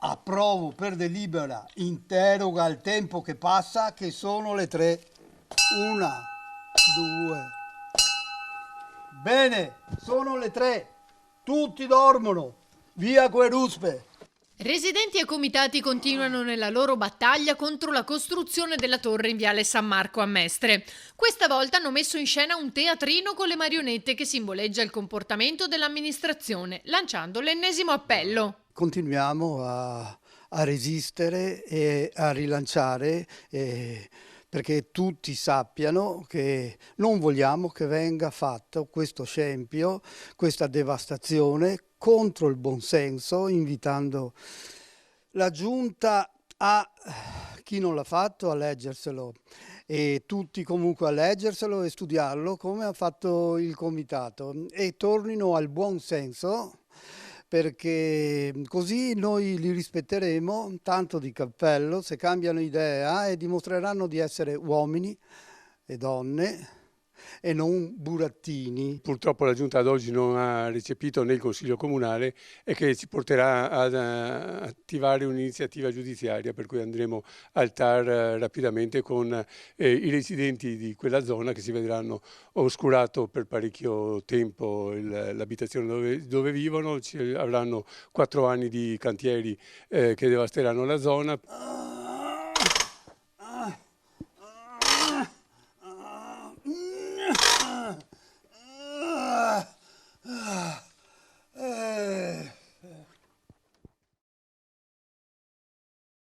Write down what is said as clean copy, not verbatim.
Approvo per delibera interoga al tempo che passa, che sono le 3. Una, due. Bene, sono le 3. Tutti dormono. Via Queruspe. Residenti e comitati continuano nella loro battaglia contro la costruzione della torre in viale San Marco a Mestre. Questa volta hanno messo in scena un teatrino con le marionette che simboleggia il comportamento dell'amministrazione, lanciando l'ennesimo appello. Continuiamo a resistere e a rilanciare perché tutti sappiano che non vogliamo che venga fatto questo scempio, questa devastazione contro il buonsenso, invitando la Giunta a chi non l'ha fatto a leggerselo e tutti comunque a leggerselo e studiarlo come ha fatto il comitato e tornino al buon senso, perché così noi li rispetteremo tanto di cappello se cambiano idea e dimostreranno di essere uomini e donne e non burattini. Purtroppo la Giunta ad oggi non ha recepito né il Consiglio Comunale e che ci porterà ad attivare un'iniziativa giudiziaria, per cui andremo al TAR rapidamente con i residenti di quella zona che si vedranno oscurato per parecchio tempo l'abitazione dove vivono, avranno 4 anni di cantieri che devasteranno la zona.